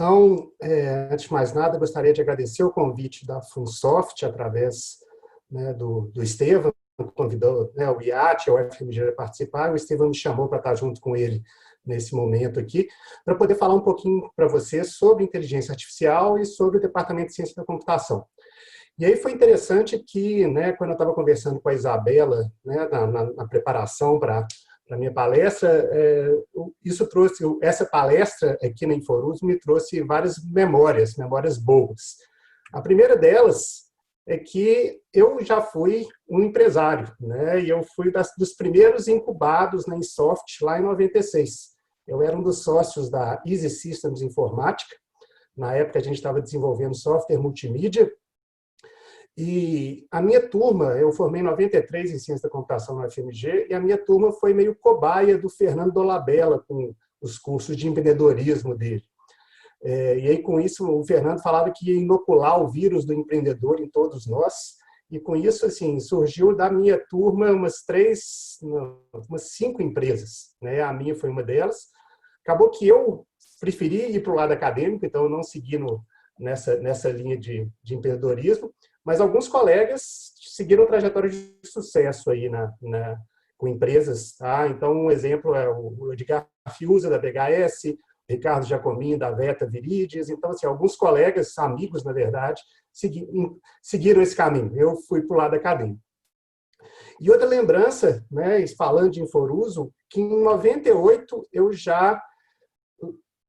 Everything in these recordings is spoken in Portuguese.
Então, antes de mais nada, gostaria de agradecer o convite da Funsoft, através, né, do Estevam, que convidou, né, o IAT, o FMG a participar, e o Estevam me chamou para estar junto com ele nesse momento aqui, para poder falar um pouquinho para você sobre inteligência artificial e sobre o Departamento de Ciência da Computação. E aí foi interessante que, né, quando eu estava conversando com a Isabela, né, na preparação para a minha palestra, isso trouxe, essa palestra aqui na Inforuso me trouxe várias memórias boas. A primeira delas é que eu já fui um empresário, né, e eu fui dos primeiros incubados na Insoft lá em 96. Eu era um dos sócios da Easy Systems Informática. Na época a gente estava desenvolvendo software multimídia. E a minha turma, eu formei em 93 em Ciência da Computação no FMG, e a minha turma foi meio cobaia do Fernando Dolabella com os cursos de empreendedorismo dele. E aí, com isso, o Fernando falava que ia inocular o vírus do empreendedor em todos nós, e com isso, assim, surgiu da minha turma umas 5 empresas, né? A minha foi uma delas. Acabou que eu preferi ir para o lado acadêmico, então eu não segui nessa linha de empreendedorismo, mas alguns colegas seguiram trajetória de sucesso aí com empresas. Tá? Então, um exemplo é o Edgar Fiuza, da BHS, Ricardo Giacomin, da Veta Viridies. Então, assim, alguns colegas, amigos, na verdade, seguiram esse caminho. Eu fui para o lado acadêmico. E outra lembrança, né, falando de Inforuso, que em 98 eu já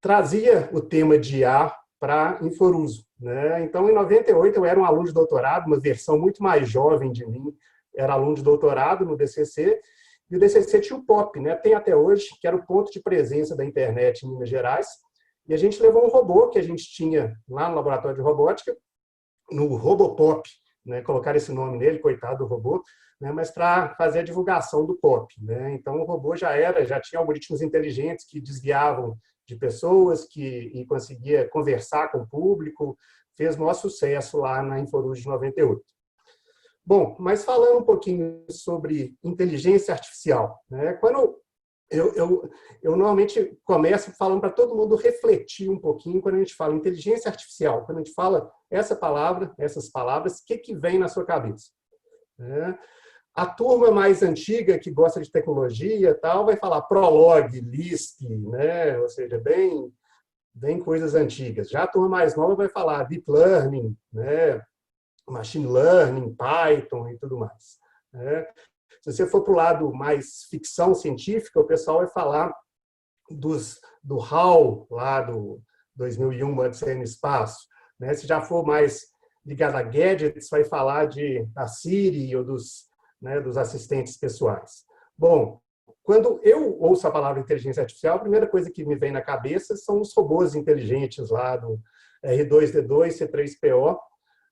trazia o tema de IA para Inforuso. Né? Então, em 98, eu era um aluno de doutorado, uma versão muito mais jovem de mim, era aluno de doutorado no DCC, e o DCC tinha o POP, né? Tem até hoje, que era o ponto de presença da internet em Minas Gerais, e a gente levou um robô que a gente tinha lá no laboratório de robótica, no Robopop, né? Colocaram esse nome nele, coitado do robô, né? Mas para fazer a divulgação do POP. Né? Então, o robô já tinha algoritmos inteligentes que desviavam de pessoas, e conseguia conversar com o público, fez maior sucesso lá na Inforuso de 98. Bom, mas falando um pouquinho sobre inteligência artificial, né? Quando eu normalmente começo falando para todo mundo refletir um pouquinho quando a gente fala inteligência artificial, quando a gente fala essas palavras, o que vem na sua cabeça? A turma mais antiga, que gosta de tecnologia e tal, vai falar Prolog, Lisp, né? Ou seja, bem coisas antigas. Já a turma mais nova vai falar Deep Learning, né? Machine Learning, Python e tudo mais. Né? Se você for para o lado mais ficção científica, o pessoal vai falar do HAL, lá do 2001, Odisseia no Espaço. Né? Se já for mais ligado a gadgets, vai falar da Siri ou dos assistentes pessoais. Bom, quando eu ouço a palavra inteligência artificial, a primeira coisa que me vem na cabeça são os robôs inteligentes lá do R2-D2, C3PO,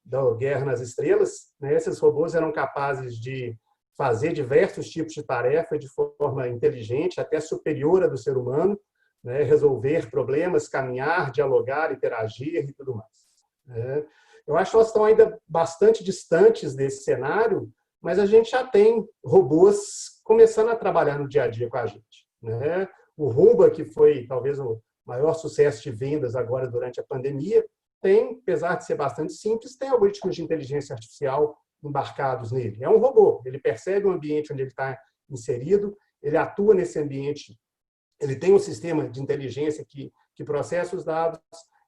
da Guerra nas Estrelas. Né? Esses robôs eram capazes de fazer diversos tipos de tarefa de forma inteligente, até superior à do ser humano, né? Resolver problemas, caminhar, dialogar, interagir e tudo mais. Né? Eu acho que nós estamos ainda bastante distantes desse cenário, mas a gente já tem robôs começando a trabalhar no dia a dia com a gente. Né? O Roomba, que foi talvez o maior sucesso de vendas agora durante a pandemia, apesar de ser bastante simples, tem algoritmos de inteligência artificial embarcados nele. É um robô, ele percebe o ambiente onde ele está inserido, ele atua nesse ambiente, ele tem um sistema de inteligência que processa os dados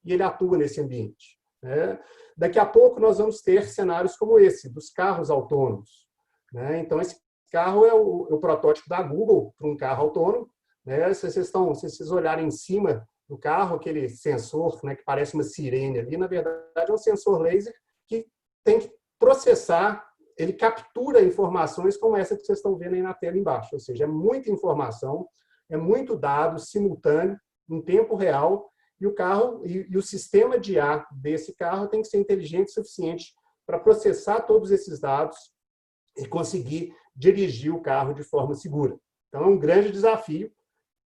e ele atua nesse ambiente. Né? Daqui a pouco nós vamos ter cenários como esse, dos carros autônomos. Né? Então, esse carro é o protótipo da Google para um carro autônomo. Né? Se vocês olharem em cima do carro, aquele sensor, né, que parece uma sirene ali, na verdade é um sensor laser que tem que processar, ele captura informações como essa que vocês estão vendo aí na tela embaixo. Ou seja, é muita informação, é muito dado simultâneo, em tempo real, e o carro e o sistema de IA desse carro tem que ser inteligente o suficiente para processar todos esses dados e conseguir dirigir o carro de forma segura. Então, é um grande desafio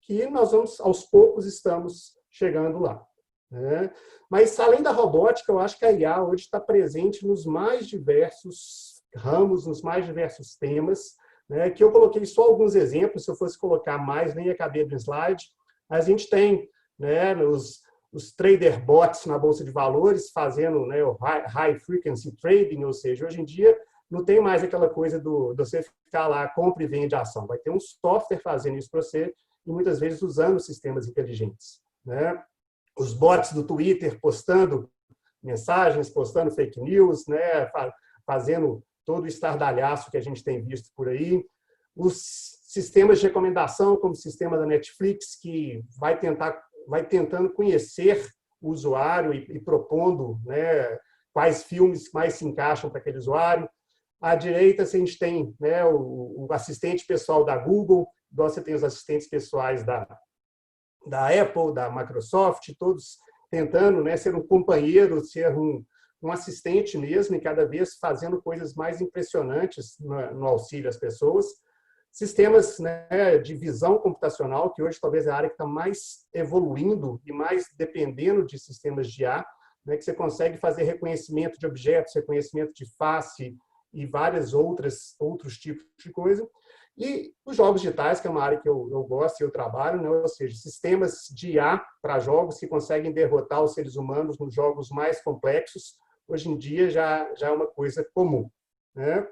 que nós aos poucos estamos chegando lá. Né? Mas, além da robótica, eu acho que a IA hoje está presente nos mais diversos ramos, nos mais diversos temas, né? Que eu coloquei só alguns exemplos, se eu fosse colocar mais, nem ia caber no slide. A gente tem, né, os trader bots na Bolsa de Valores, fazendo, né, o high frequency trading, ou seja, hoje em dia não tem mais aquela coisa de você ficar lá, compra e vende a ação. Vai ter um software fazendo isso para você e muitas vezes usando sistemas inteligentes, né? Os bots do Twitter postando mensagens, postando fake news, né? Fazendo todo o estardalhaço que a gente tem visto por aí. Os sistemas de recomendação, como o sistema da Netflix, que vai tentando conhecer o usuário e propondo, né, quais filmes mais se encaixam para aquele usuário. À direita, a gente tem, né, o assistente pessoal da Google, você tem os assistentes pessoais da Apple, da Microsoft, todos tentando, né, ser um companheiro, ser um assistente mesmo, e cada vez fazendo coisas mais impressionantes no auxílio às pessoas. Sistemas, né, de visão computacional, que hoje talvez é a área que está mais evoluindo e mais dependendo de sistemas de IA, né, que você consegue fazer reconhecimento de objetos, reconhecimento de face e vários outros tipos de coisa. E os jogos digitais, que é uma área que eu gosto e eu trabalho, né, ou seja, sistemas de IA para jogos que conseguem derrotar os seres humanos nos jogos mais complexos, hoje em dia já é uma coisa comum, né?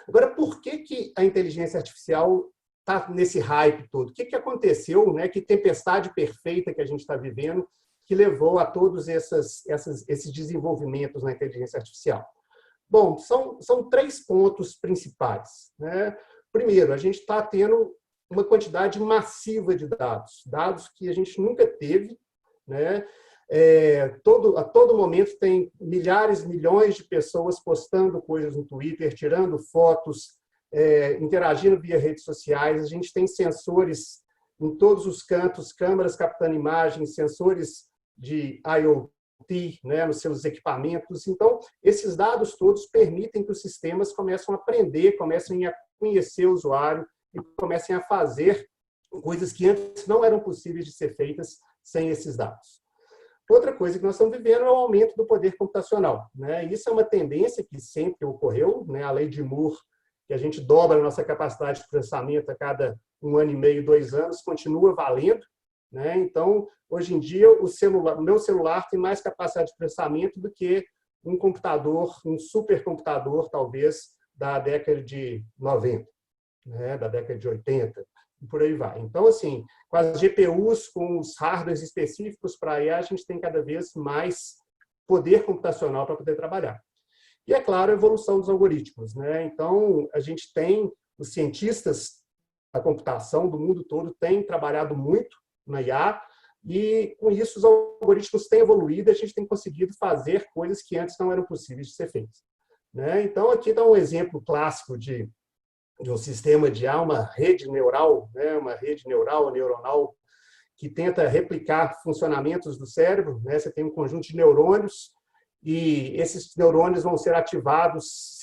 Agora, por que a inteligência artificial está nesse hype todo? O que aconteceu, né? Que tempestade perfeita que a gente está vivendo que levou a todos esses desenvolvimentos na inteligência artificial? Bom, são 3 pontos principais, né? Primeiro, a gente está tendo uma quantidade massiva de dados que a gente nunca teve, né? A todo momento tem milhares, milhões de pessoas postando coisas no Twitter, tirando fotos, interagindo via redes sociais. A gente tem sensores em todos os cantos, câmeras captando imagens, sensores de IoT, né, nos seus equipamentos. Então, esses dados todos permitem que os sistemas comecem a aprender, comecem a conhecer o usuário e comecem a fazer coisas que antes não eram possíveis de ser feitas sem esses dados. Outra coisa que nós estamos vivendo é o aumento do poder computacional, né? Isso é uma tendência que sempre ocorreu, né? A lei de Moore, que a gente dobra a nossa capacidade de processamento a cada 1 ano e meio, 2 anos, continua valendo, né? Então, hoje em dia, o meu celular tem mais capacidade de processamento do que um computador, um supercomputador, talvez, da década de 90, né? Da década de 80, e por aí vai. Então, assim, com as GPUs, com os hardwares específicos para IA, a gente tem cada vez mais poder computacional para poder trabalhar. E, é claro, a evolução dos algoritmos, né? Então, a gente tem os cientistas da computação do mundo todo têm trabalhado muito na IA, e, com isso, os algoritmos têm evoluído e a gente tem conseguido fazer coisas que antes não eram possíveis de ser feitas, né? Então, aqui dá um exemplo clássico de um sistema de IA, uma rede neural, né? Uma rede neuronal, que tenta replicar funcionamentos do cérebro, né? Você tem um conjunto de neurônios e esses neurônios vão ser ativados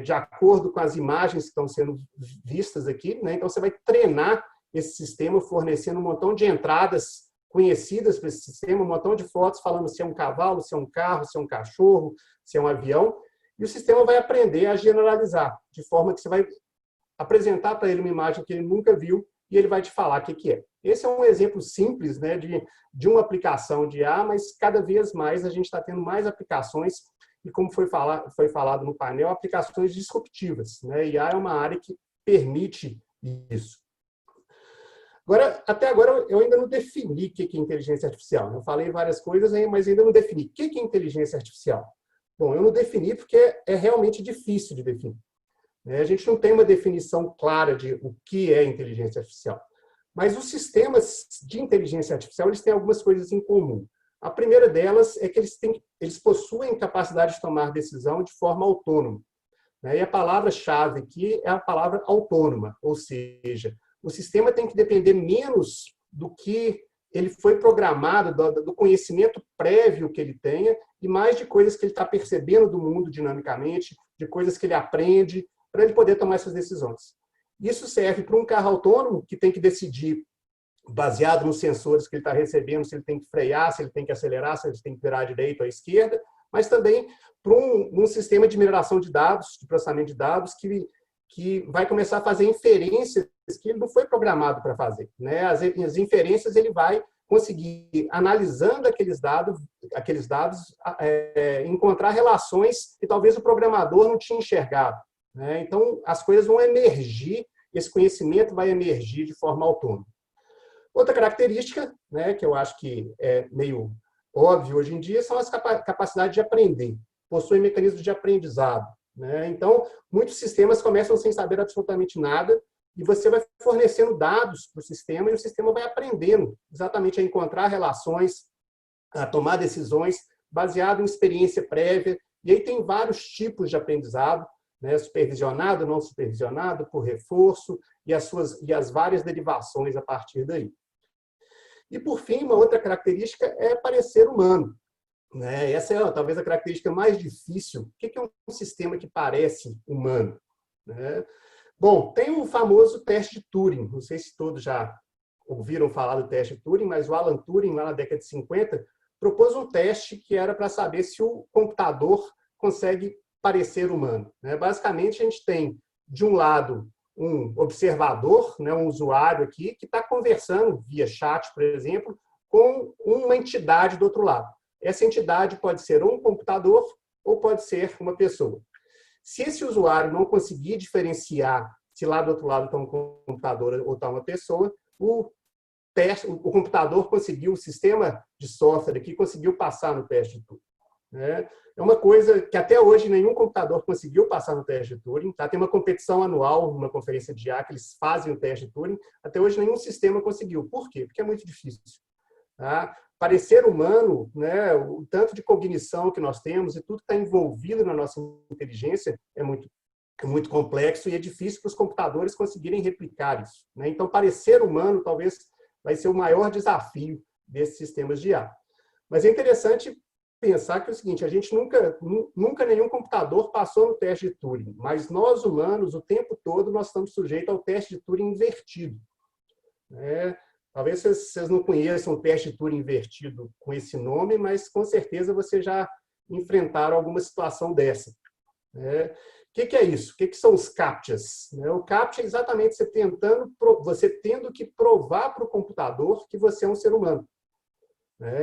de acordo com as imagens que estão sendo vistas aqui, né? Então, você vai treinar esse sistema fornecendo um montão de entradas conhecidas para esse sistema, um montão de fotos falando se é um cavalo, se é um carro, se é um cachorro, se é um avião, e o sistema vai aprender a generalizar, de forma que você vai apresentar para ele uma imagem que ele nunca viu e ele vai te falar o que é. Esse é um exemplo simples, né, de uma aplicação de IA, mas cada vez mais a gente está tendo mais aplicações e, como foi falado no painel, aplicações disruptivas, né? IA é uma área que permite isso. Até agora, eu ainda não defini o que é inteligência artificial. Eu falei várias coisas, mas ainda não defini. O que é inteligência artificial? Bom, eu não defini porque é realmente difícil de definir. A gente não tem uma definição clara de o que é inteligência artificial. Mas os sistemas de inteligência artificial eles têm algumas coisas em comum. A primeira delas é que eles possuem capacidade de tomar decisão de forma autônoma. E a palavra-chave aqui é a palavra autônoma, ou seja, o sistema tem que depender menos do que ele foi programado, do conhecimento prévio que ele tenha, e mais de coisas que ele está percebendo do mundo dinamicamente, de coisas que ele aprende, para ele poder tomar essas decisões. Isso serve para um carro autônomo que tem que decidir, baseado nos sensores que ele está recebendo, se ele tem que frear, se ele tem que acelerar, se ele tem que virar à direita ou à esquerda, mas também para um sistema de mineração de dados, de processamento de dados, que vai começar a fazer inferências que ele não foi programado para fazer, né? As inferências ele vai conseguir, analisando aqueles dados encontrar relações que talvez o programador não tinha enxergado, né? Então, as coisas vão emergir, esse conhecimento vai emergir de forma autônoma. Outra característica, né, que eu acho que é meio óbvio hoje em dia, são as capacidades de aprender. Possuem mecanismos de aprendizado, né? Então, muitos sistemas começam sem saber absolutamente nada, e você vai fornecendo dados para o sistema, e o sistema vai aprendendo exatamente a encontrar relações, a tomar decisões baseado em experiência prévia. E aí tem vários tipos de aprendizado, né? Supervisionado, não supervisionado, por reforço, e as várias derivações a partir daí. E, por fim, uma outra característica é parecer humano, né? Essa é talvez a característica mais difícil. O que é um sistema que parece humano, né? Bom, tem o famoso teste de Turing. Não sei se todos já ouviram falar do teste de Turing, mas o Alan Turing, lá na década de 50, propôs um teste que era para saber se o computador consegue parecer humano, né? Basicamente, a gente tem, de um lado, um observador, né, um usuário aqui, que está conversando via chat, por exemplo, com uma entidade do outro lado. Essa entidade pode ser um computador ou pode ser uma pessoa. Se esse usuário não conseguir diferenciar se lá do outro lado está um computador ou está uma pessoa, o computador conseguiu, o sistema de software aqui conseguiu passar no teste de Turing, né? É uma coisa que até hoje nenhum computador conseguiu passar no teste de Turing. Tá? Tem uma competição anual, uma conferência de IA, que eles fazem o teste de Turing. Até hoje nenhum sistema conseguiu. Por quê? Porque é muito difícil. Tá? Parecer humano, né, o tanto de cognição que nós temos e tudo que está envolvido na nossa inteligência é muito complexo e é difícil para os computadores conseguirem replicar isso, né? Então, parecer humano talvez vai ser o maior desafio desses sistemas de IA. Mas é interessante pensar que é o seguinte, a gente nunca nenhum computador passou no teste de Turing, mas nós humanos, o tempo todo, nós estamos sujeitos ao teste de Turing invertido, né? Talvez vocês não conheçam o teste de Turing invertido com esse nome, mas com certeza vocês já enfrentaram alguma situação dessa, né? O que é isso? O que são os CAPTCHAs? O CAPTCHA é exatamente você tendo que provar para o computador que você é um ser humano.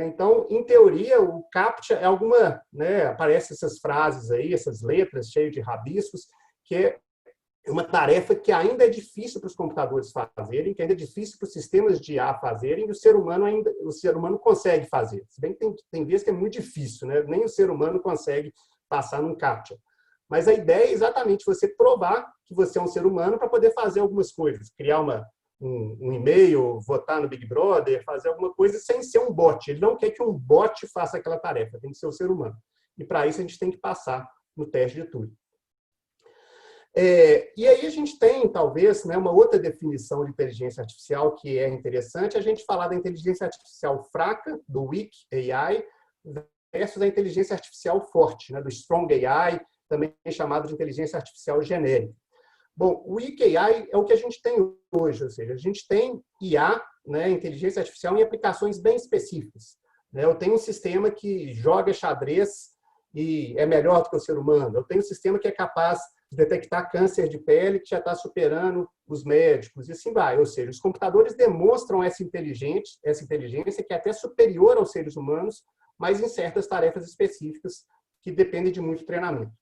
Então, em teoria, o CAPTCHA é alguma, né, aparecem essas frases aí, essas letras cheias de rabiscos, que é uma tarefa que ainda é difícil para os computadores fazerem, que ainda é difícil para os sistemas de IA fazerem, e o ser humano consegue fazer. Se bem que tem vezes que é muito difícil, né? Nem o ser humano consegue passar num CAPTCHA. Mas a ideia é exatamente você provar que você é um ser humano para poder fazer algumas coisas, criar um e-mail, votar no Big Brother, fazer alguma coisa sem ser um bot. Ele não quer que um bot faça aquela tarefa, tem que ser o ser humano. E para isso a gente tem que passar no teste de Turing. E aí a gente tem, talvez, né, uma outra definição de inteligência artificial que é interessante, a gente falar da inteligência artificial fraca, do weak AI, versus a inteligência artificial forte, né, do strong AI, também chamado de inteligência artificial genérica. Bom, o weak AI é o que a gente tem hoje, ou seja, a gente tem IA, né, inteligência artificial, em aplicações bem específicas, né? Eu tenho um sistema que joga xadrez e é melhor do que o ser humano. Eu tenho um sistema que é capaz de detectar câncer de pele que já está superando os médicos, e assim vai. Ou seja, os computadores demonstram essa inteligência que é até superior aos seres humanos, mas em certas tarefas específicas que dependem de muito treinamento.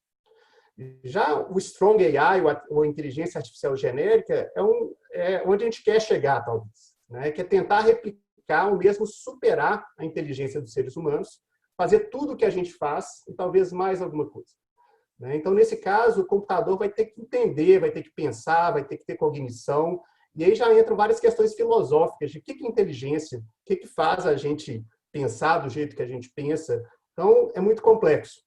Já o Strong AI, ou inteligência artificial genérica, é onde a gente quer chegar, talvez, né? Que é tentar replicar ou mesmo superar a inteligência dos seres humanos, fazer tudo o que a gente faz e talvez mais alguma coisa. Então, nesse caso, o computador vai ter que entender, vai ter que pensar, vai ter que ter cognição, e aí já entram várias questões filosóficas de o que é inteligência, o que faz a gente pensar do jeito que a gente pensa. Então, é muito complexo.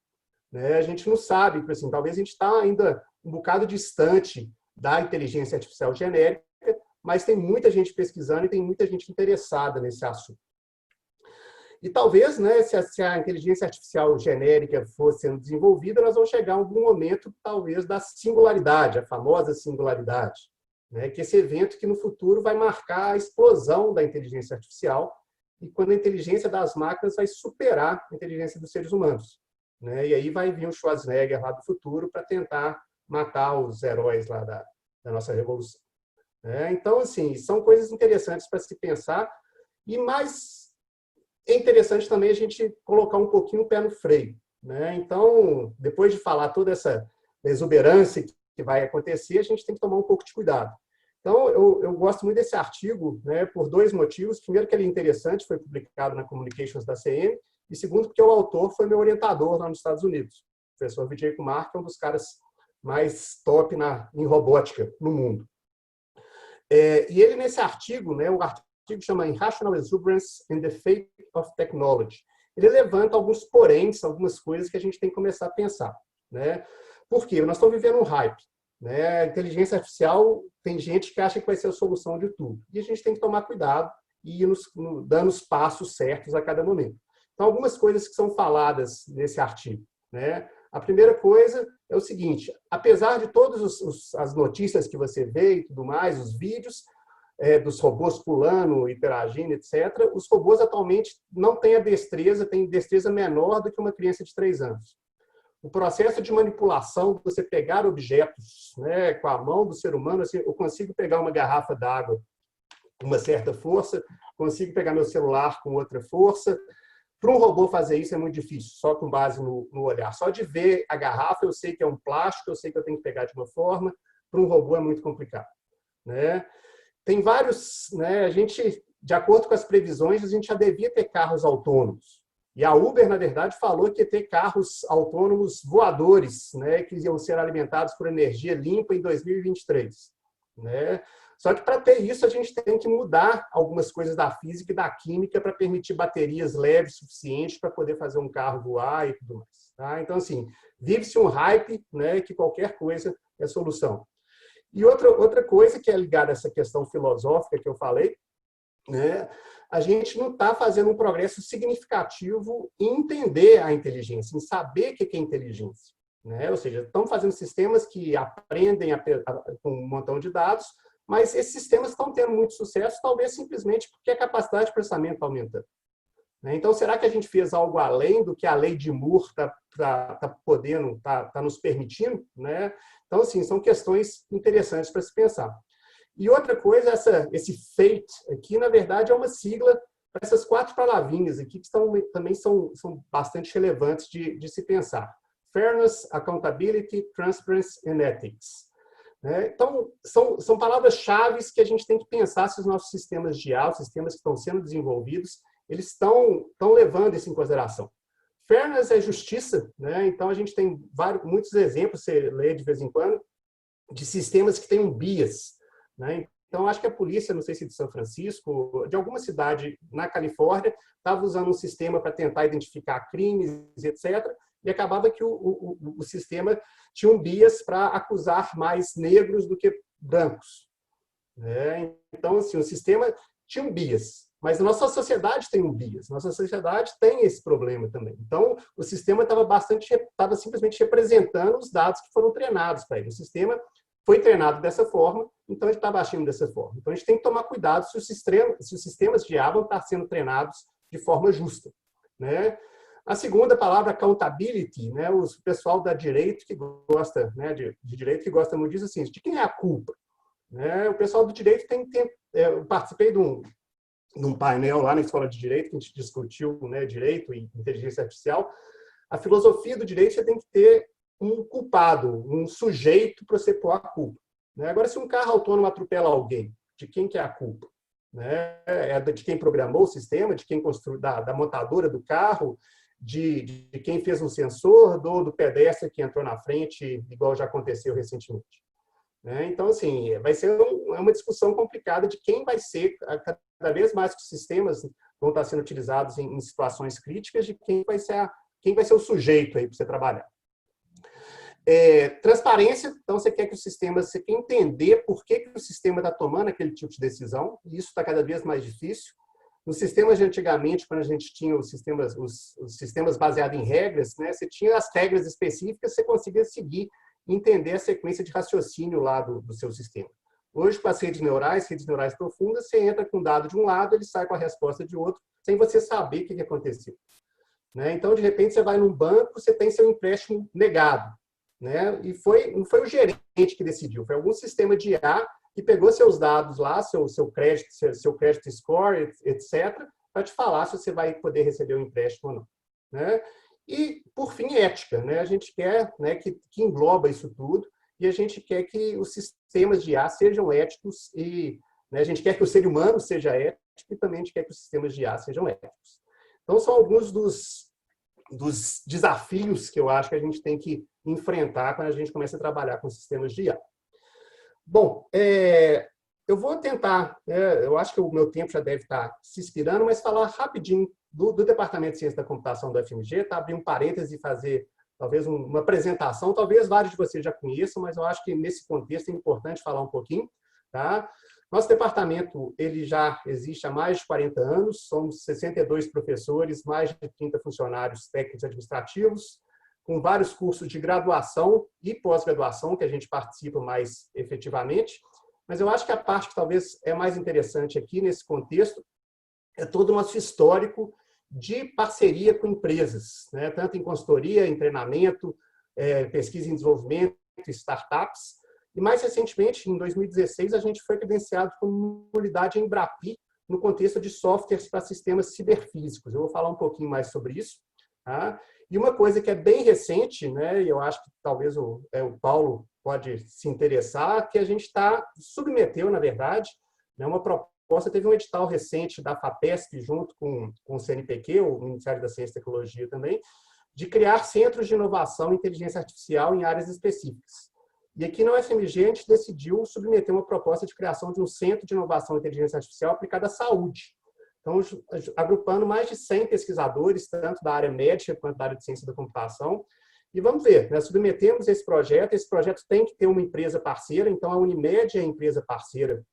A gente não sabe, assim, talvez a gente está ainda um bocado distante da inteligência artificial genérica, mas tem muita gente pesquisando e tem muita gente interessada nesse assunto. E talvez, né, se a inteligência artificial genérica for sendo desenvolvida, nós vamos chegar a algum momento, talvez, da singularidade, a famosa singularidade, né, que é esse evento que no futuro vai marcar a explosão da inteligência artificial e quando a inteligência das máquinas vai superar a inteligência dos seres humanos. E aí vai vir o Schwarzenegger lá do futuro para tentar matar os heróis lá da nossa revolução. Então, assim, são coisas interessantes para se pensar. E mais é interessante também a gente colocar um pouquinho o pé no freio, né? Então, depois de falar toda essa exuberância que vai acontecer, a gente tem que tomar um pouco de cuidado. Então, eu gosto muito desse artigo, né, por dois motivos. Primeiro, que ele é interessante, foi publicado na Communications da CM, e segundo, porque o autor foi meu orientador lá nos Estados Unidos. O professor Vijay Kumar, que é um dos caras mais top em robótica no mundo. E ele, nesse artigo, né, o artigo chama Irrational Exuberance and the Fate of Technology. Ele levanta alguns poréns, algumas coisas que a gente tem que começar a pensar, né? Por quê? Nós estamos vivendo um hype, né? A inteligência artificial, tem gente que acha que vai ser a solução de tudo. E a gente tem que tomar cuidado e ir dando os passos certos a cada momento. Então, algumas coisas que são faladas nesse artigo, né? A primeira coisa é o seguinte: apesar de todas as notícias que você vê e tudo mais, os vídeos dos robôs pulando, interagindo, etc., os robôs atualmente não têm a destreza, têm destreza menor do que uma criança de 3 anos. O processo de manipulação, você pegar objetos, né, com a mão do ser humano, assim, eu consigo pegar uma garrafa d'água com uma certa força, consigo pegar meu celular com outra força. Para um robô fazer isso é muito difícil, só com base no olhar. Só de ver a garrafa, eu sei que é um plástico, eu sei que eu tenho que pegar de uma forma. Para um robô é muito complicado, né? Tem vários, né? A gente, de acordo com as previsões, a gente já devia ter carros autônomos. E a Uber, na verdade, falou que ia ter carros autônomos voadores, né? Que iam ser alimentados por energia limpa em 2023, né? Só que para ter isso, a gente tem que mudar algumas coisas da física e da química para permitir baterias leves suficientes para poder fazer um carro voar e tudo mais. Tá? Então, assim, vive-se um hype, né, que qualquer coisa é solução. E outra coisa que é ligada a essa questão filosófica que eu falei, né, a gente não está fazendo um progresso significativo em entender a inteligência, em saber o que é inteligência. Né? Ou seja, estão fazendo sistemas que aprendem com um montão de dados, mas esses sistemas estão tendo muito sucesso, talvez simplesmente porque a capacidade de processamento está aumentando. Então, será que a gente fez algo além do que a lei de Moore está nos permitindo? Né? Então, assim, são questões interessantes para se pensar. E outra coisa, esse FATE aqui, na verdade, é uma sigla para essas 4 palavrinhas aqui, que também são bastante relevantes de se pensar. Fairness, Accountability, Transparency and Ethics. Então, são palavras-chave que a gente tem que pensar se os nossos sistemas de IA, os sistemas que estão sendo desenvolvidos, eles estão levando isso em consideração. Fairness é justiça, né? Então a gente tem muitos exemplos, você lê de vez em quando, de sistemas que têm um bias. Né? Então, acho que a polícia, não sei se de São Francisco, de alguma cidade na Califórnia, estava usando um sistema para tentar identificar crimes, etc., e acabava que o sistema tinha um bias para acusar mais negros do que brancos. Né? Então, assim, o sistema tinha um bias, mas a nossa sociedade tem um bias, nossa sociedade tem esse problema também. Então, o sistema estava simplesmente representando os dados que foram treinados para ele. O sistema foi treinado dessa forma, então ele estava agindo dessa forma. Então, a gente tem que tomar cuidado se os sistemas de IA vão estar sendo treinados de forma justa. Né? A segunda palavra, accountability, né? O pessoal da direito que gosta, né, de direito que gosta muito disso, assim, de quem é a culpa? Né? O pessoal do direito eu participei de um painel lá na Escola de Direito, que a gente discutiu, né, direito e inteligência artificial. A filosofia do direito, você tem que ter um culpado, um sujeito para você pôr a culpa. Né? Agora, se um carro autônomo atropela alguém, de quem que é a culpa? Né? É de quem programou o sistema, de quem construiu, da montadora do carro, de quem fez um sensor, do pedestre que entrou na frente, igual já aconteceu recentemente. Né? Então, assim, vai ser uma discussão complicada de quem vai ser, cada vez mais que os sistemas vão estar sendo utilizados em situações críticas, de quem vai ser o sujeito aí para você trabalhar. Transparência, então você quer entender por que o sistema está tomando aquele tipo de decisão, e isso está cada vez mais difícil. Nos sistemas de antigamente, quando a gente tinha os sistemas baseados em regras, né, você tinha as regras específicas, você conseguia seguir e entender a sequência de raciocínio lá do seu sistema. Hoje, com as redes neurais profundas, você entra com um dado de um lado, ele sai com a resposta de outro, sem você saber o que aconteceu. Né? Então, de repente, você vai num banco, você tem seu empréstimo negado. Né? E não foi o gerente que decidiu, foi algum sistema de IA que pegou seus dados lá, seu crédito score, etc., para te falar se você vai poder receber um empréstimo ou não, né? E, por fim, ética, né? A gente quer, né, que engloba isso tudo, e a gente quer que os sistemas de IA sejam éticos e, né, a gente quer que o ser humano seja ético e também a gente quer que os sistemas de IA sejam éticos. Então, são alguns dos desafios que eu acho que a gente tem que enfrentar quando a gente começa a trabalhar com sistemas de IA. Bom, eu vou tentar, eu acho que o meu tempo já deve estar se expirando, mas falar rapidinho do Departamento de Ciência da Computação do FMG, tá? Abrir um parêntese e fazer talvez uma apresentação, talvez vários de vocês já conheçam, mas eu acho que nesse contexto é importante falar um pouquinho, tá? Nosso departamento ele já existe há mais de 40 anos, somos 62 professores, mais de 30 funcionários técnicos administrativos, com vários cursos de graduação e pós-graduação que a gente participa mais efetivamente. Mas eu acho que a parte que talvez é mais interessante aqui nesse contexto é todo o nosso histórico de parceria com empresas, né? Tanto em consultoria, em treinamento, pesquisa em desenvolvimento, startups. E mais recentemente, em 2016, a gente foi credenciado como unidade Embrapi no contexto de softwares para sistemas ciberfísicos. Eu vou falar um pouquinho mais sobre isso. Tá? E uma coisa que é bem recente, né, e eu acho que talvez o Paulo pode se interessar, que a gente submeteu, na verdade, né, uma proposta, teve um edital recente da FAPESP, junto com o CNPq, o Ministério da Ciência e Tecnologia também, de criar centros de inovação e inteligência artificial em áreas específicas. E aqui na UFMG a gente decidiu submeter uma proposta de criação de um centro de inovação e inteligência artificial aplicada à saúde. Então, agrupando mais de 100 pesquisadores, tanto da área médica quanto da área de ciência da computação. E vamos ver, nós submetemos esse projeto tem que ter uma empresa parceira, então a Unimed é a empresa parceira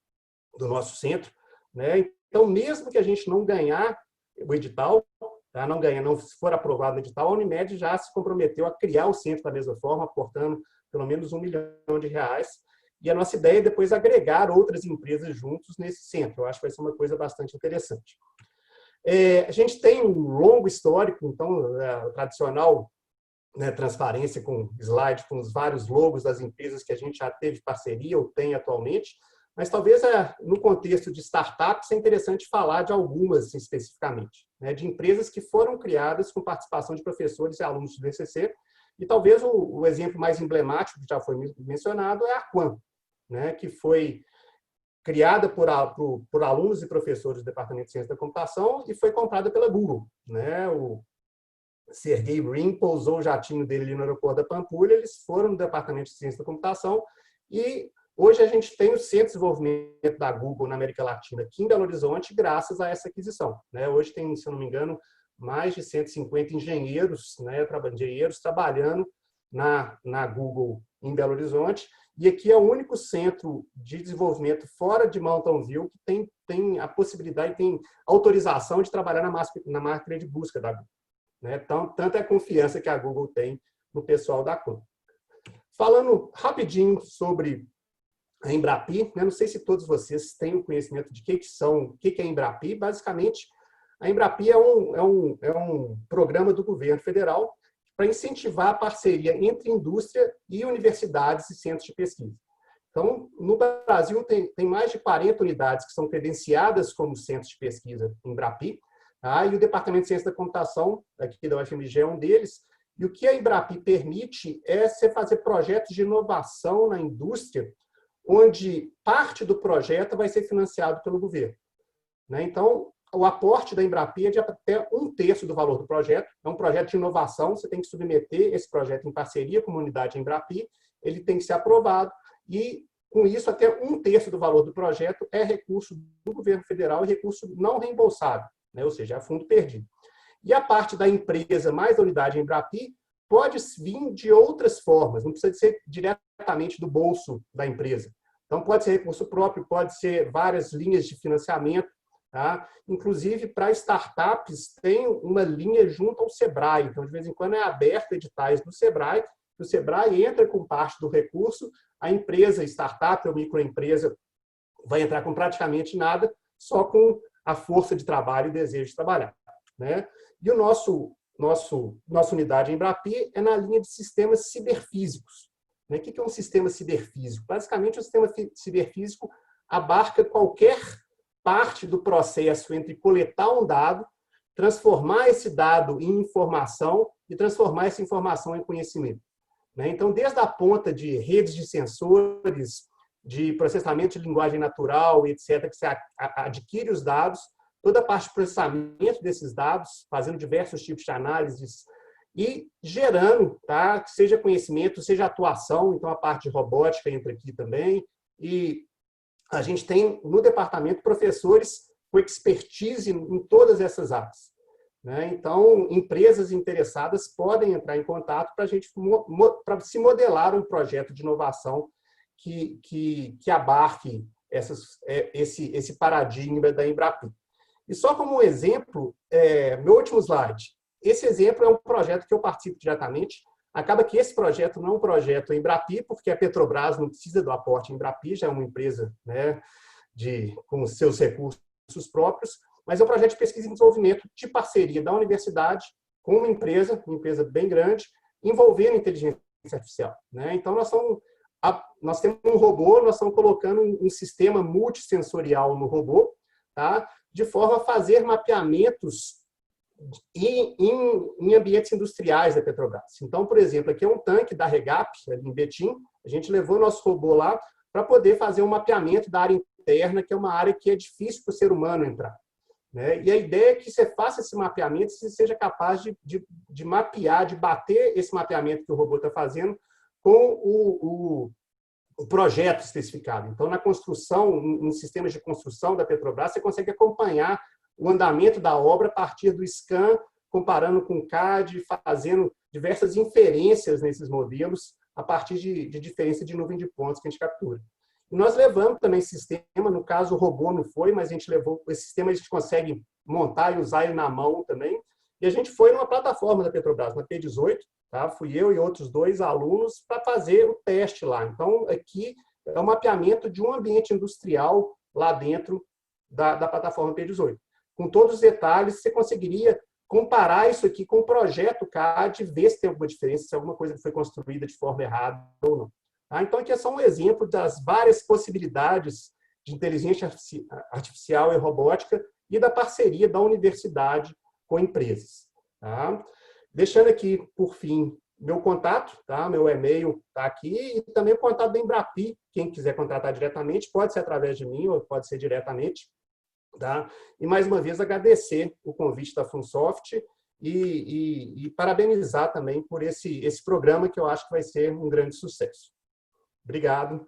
do nosso centro, né? Então, mesmo que a gente não ganhar o edital, tá? não for aprovado o edital, a Unimed já se comprometeu a criar o centro da mesma forma, aportando pelo menos R$ 1 milhão. E a nossa ideia é depois agregar outras empresas juntos nesse centro. Eu acho que vai ser uma coisa bastante interessante. A gente tem um longo histórico, então, tradicional, né, transparência com slide, com os vários logos das empresas que a gente já teve parceria ou tem atualmente, mas talvez no contexto de startups é interessante falar de algumas especificamente, né, de empresas que foram criadas com participação de professores e alunos do DCC, e talvez o exemplo mais emblemático que já foi mencionado é a Quant, né, que foi criada por alunos e professores do Departamento de Ciência da Computação e foi comprada pela Google, né? O Sergey Brin pousou o jatinho dele ali no aeroporto da Pampulha, eles foram no Departamento de Ciência da Computação e hoje a gente tem o Centro de Desenvolvimento da Google na América Latina aqui em Belo Horizonte graças a essa aquisição, né? Hoje tem, se eu não me engano, mais de 150 engenheiros, né, trabalhando na Google em Belo Horizonte. E aqui é o único centro de desenvolvimento fora de Mountain View que tem a possibilidade, tem autorização de trabalhar na máquina de busca da Google, né? Então, tanta é a confiança que a Google tem no pessoal da Quant. Falando rapidinho sobre a Embrapi, né? Não sei se todos vocês têm o conhecimento de o que é a Embrapi. Basicamente, a Embrapi é um programa do governo federal para incentivar a parceria entre indústria e universidades e centros de pesquisa. Então, no Brasil, tem mais de 40 unidades que são credenciadas como centros de pesquisa Embrapi, tá? E o Departamento de Ciência da Computação, aqui da UFMG, é um deles. E o que a Embrapi permite é você fazer projetos de inovação na indústria, onde parte do projeto vai ser financiado pelo governo, né? Então, o aporte da Embrapi é de até 1/3 do valor do projeto. É um projeto de inovação, você tem que submeter esse projeto em parceria com uma unidade Embrapi, ele tem que ser aprovado e, com isso, até 1/3 do valor do projeto é recurso do governo federal e recurso não reembolsado, né? Ou seja, é fundo perdido. E a parte da empresa mais a unidade Embrapi pode vir de outras formas, não precisa ser diretamente do bolso da empresa. Então, pode ser recurso próprio, pode ser várias linhas de financiamento, tá? Inclusive, para startups, tem uma linha junto ao Sebrae. Então, de vez em quando, é aberto editais do Sebrae. O Sebrae entra com parte do recurso, a empresa, startup ou microempresa, vai entrar com praticamente nada, só com a força de trabalho e o desejo de trabalhar, né? E nossa unidade Embrapi é na linha de sistemas ciberfísicos, né? O que é um sistema ciberfísico? Basicamente, o sistema ciberfísico abarca qualquer parte do processo entre coletar um dado, transformar esse dado em informação e transformar essa informação em conhecimento. Então, desde a ponta de redes de sensores, de processamento de linguagem natural, etc., que você adquire os dados, toda a parte de processamento desses dados, fazendo diversos tipos de análises e gerando, tá, que seja conhecimento, seja atuação, então a parte de robótica entra aqui também, e a gente tem no departamento professores com expertise em todas essas áreas. Então, empresas interessadas podem entrar em contato para a gente para se modelar um projeto de inovação que abarque esse paradigma da Embrapi. E só como um exemplo, meu último slide, esse exemplo é um projeto que eu participo diretamente. Acaba que esse projeto não é um projeto Embrapi, porque a Petrobras não precisa do aporte Embrapi, já é uma empresa, né, com seus recursos próprios, mas é um projeto de pesquisa e desenvolvimento de parceria da universidade com uma empresa bem grande, envolvendo inteligência artificial. Então, nós temos um robô, nós estamos colocando um sistema multissensorial no robô, tá? De forma a fazer mapeamentos em ambientes industriais da Petrobras. Então, por exemplo, aqui é um tanque da Regap, ali em Betim, a gente levou nosso robô lá para poder fazer um mapeamento da área interna, que é uma área que é difícil para o ser humano entrar. E a ideia é que você faça esse mapeamento e seja capaz de mapear, de bater esse mapeamento que o robô está fazendo com o projeto especificado. Então, na construção, em sistemas de construção da Petrobras, você consegue acompanhar o andamento da obra a partir do scan, comparando com o CAD, fazendo diversas inferências nesses modelos a partir de diferença de nuvem de pontos que a gente captura. E nós levamos também esse sistema, no caso o robô não foi, mas a gente levou esse sistema, a gente consegue montar e usar ele na mão também. E a gente foi numa plataforma da Petrobras, na P18, tá? Fui eu e outros 2 alunos para fazer o teste lá. Então, aqui é o mapeamento de um ambiente industrial lá dentro da plataforma P18. Com todos os detalhes, você conseguiria comparar isso aqui com o projeto CAD, ver se tem alguma diferença, se alguma coisa foi construída de forma errada ou não. Então, aqui é só um exemplo das várias possibilidades de inteligência artificial e robótica e da parceria da universidade com empresas. Tá? Deixando aqui, por fim, meu contato, tá? Meu e-mail está aqui, e também o contato da Embrapi. Quem quiser contratar diretamente, pode ser através de mim ou pode ser diretamente. Tá? E, mais uma vez, agradecer o convite da Funsoft e parabenizar também por esse programa que eu acho que vai ser um grande sucesso. Obrigado.